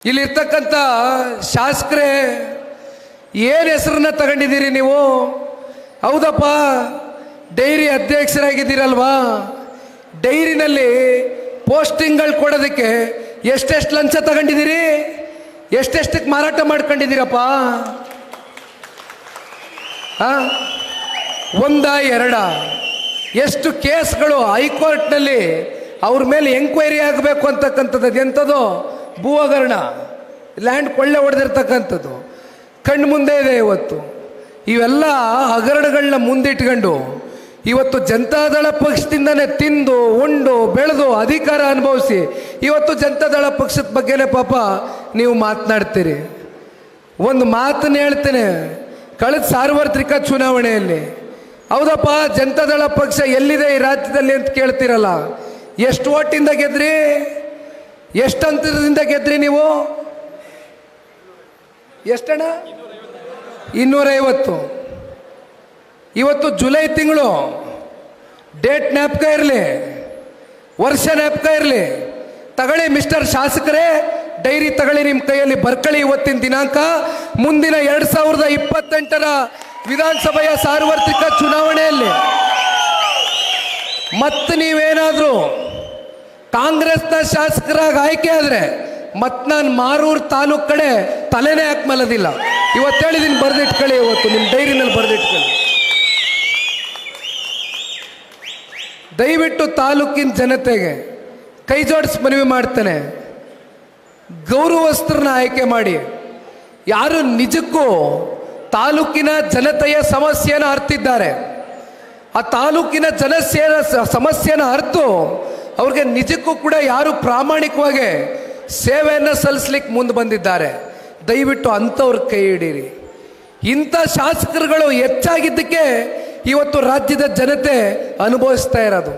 ಇಲ್ಲಿರ್ತಕ್ಕಂಥ ಶಾಸಕರೇ ಏನು ಹೆಸರನ್ನ ತಗೊಂಡಿದ್ದೀರಿ ನೀವು? ಹೌದಪ್ಪ, ಡೈರಿ ಅಧ್ಯಕ್ಷರಾಗಿದ್ದೀರಲ್ವಾ? ಡೈರಿನಲ್ಲಿ ಪೋಸ್ಟಿಂಗ್ಗಳು ಕೊಡೋದಕ್ಕೆ ಎಷ್ಟೆಷ್ಟು ಲಂಚ ತಗೊಂಡಿದ್ದೀರಿ? ಎಷ್ಟೆಷ್ಟಕ್ಕೆ ಮಾರಾಟ ಮಾಡ್ಕೊಂಡಿದ್ದೀರಪ್ಪ? ಒಂದ ಎರಡ? ಎಷ್ಟು ಕೇಸ್ಗಳು ಹೈಕೋರ್ಟ್ನಲ್ಲಿ ಅವ್ರ ಮೇಲೆ ಎಂಕ್ವೈರಿ ಆಗಬೇಕು ಅಂತಕ್ಕಂಥದ್ದು ಎಂಥದ್ದು? ಭೂ ಹಗರಣ, ಲ್ಯಾಂಡ್ ಕೊಳ್ಳೆ ಹೊಡೆದಿರ್ತಕ್ಕಂಥದ್ದು ಕಣ್ಣು ಮುಂದೆ ಇದೆ ಇವತ್ತು. ಇವೆಲ್ಲ ಹಗರಣಗಳನ್ನ ಮುಂದಿಟ್ಕೊಂಡು ಇವತ್ತು ಜನತಾದಳ ಪಕ್ಷದಿಂದನೇ ತಿಂದು ಉಂಡು ಬೆಳೆದು ಅಧಿಕಾರ ಅನುಭವಿಸಿ ಇವತ್ತು ಜನತಾದಳ ಪಕ್ಷದ ಬಗ್ಗೆನೇ ಪಾಪ ನೀವು ಮಾತನಾಡ್ತೀರಿ. ಒಂದು ಮಾತನ್ನು ಹೇಳ್ತೇನೆ, ಕಳೆದ ಸಾರ್ವತ್ರಿಕ ಚುನಾವಣೆಯಲ್ಲಿ ಹೌದಪ್ಪ ಜನತಾದಳ ಪಕ್ಷ ಎಲ್ಲಿದೆ ಈ ರಾಜ್ಯದಲ್ಲಿ ಅಂತ ಕೇಳ್ತೀರಲ್ಲ, ಎಷ್ಟು ಓಟಿಂದ ಗೆದ್ರಿ? ಎಷ್ಟು ಅಂತರದಿಂದ ಗೆದ್ರಿ ನೀವು? ಎಷ್ಟಣ್ಣ? 250. ಇವತ್ತು ಜುಲೈ ತಿಂಗಳು, ಡೇಟ್ ಜ್ಞಾಪಕ ಇರಲಿ, ವರ್ಷ ಜ್ಞಾಪಕ ಇರಲಿ. ತಗೊಳ್ಳಿ ಮಿಸ್ಟರ್ ಶಾಸಕರೇ, ಡೈರಿ ತಗೊಳ್ಳಿ, ನಿಮ್ಮ ಕೈಯಲ್ಲಿ ಬರ್ಕಳಿ ಇವತ್ತಿನ ದಿನಾಂಕ. ಮುಂದಿನ 2028ರ ವಿಧಾನಸಭೆಯ ಸಾರ್ವತ್ರಿಕ ಚುನಾವಣೆಯಲ್ಲಿ ಮತ್ತೆ ನೀವೇನಾದರೂ ಕಾಂಗ್ರೆಸ್ನ ಶಾಸಕರಾಗಿ ಆಯ್ಕೆ ಆದರೆ ಮತ್ತೆ ನಾನು ಮಾರೂರು ತಾಲೂಕು ಕಡೆ ತಲೆನೇ ಹಾಕಿ ಮಲದಿಲ್ಲ. ಇವತ್ತು ಹೇಳಿದ್ದೀನಿ, ಬರೆದಿಟ್ಕೊಳ್ಳಿ, ಇವತ್ತು ನಿಮ್ಮ ಡೈರಿನಲ್ಲಿ ಬರೆದಿಟ್ಕೊಳ್ಳಿ. ದಯವಿಟ್ಟು ತಾಲೂಕಿನ ಜನತೆಗೆ ಕೈ ಜೋಡಿಸಿ ಮನವಿ ಮಾಡ್ತೇನೆ, ಗೌರವಸ್ಥರನ್ನ ಆಯ್ಕೆ ಮಾಡಿ. ಯಾರು ನಿಜಕ್ಕೂ ತಾಲೂಕಿನ ಜನತೆಯ ಸಮಸ್ಯೆಯನ್ನು ಅರ್ತಿದ್ದಾರೆ, ಆ ತಾಲೂಕಿನ ಸಮಸ್ಯೆಯನ್ನು ಅರ್ತು ಅವ್ರಿಗೆ ನಿಜಕ್ಕೂ ಕೂಡ ಯಾರು ಪ್ರಾಮಾಣಿಕವಾಗಿ ಸೇವೆಯನ್ನು ಸಲ್ಲಿಸ್ಲಿಕ್ಕೆ ಮುಂದೆ ಬಂದಿದ್ದಾರೆ, ದಯವಿಟ್ಟು ಅಂಥವ್ರ ಕೈ ಹಿಡೀರಿ. ಇಂಥ ಶಾಸಕರುಗಳು ಹೆಚ್ಚಾಗಿದ್ದಕ್ಕೆ ಇವತ್ತು ರಾಜ್ಯದ ಜನತೆ ಅನುಭವಿಸ್ತಾ ಇರೋದು.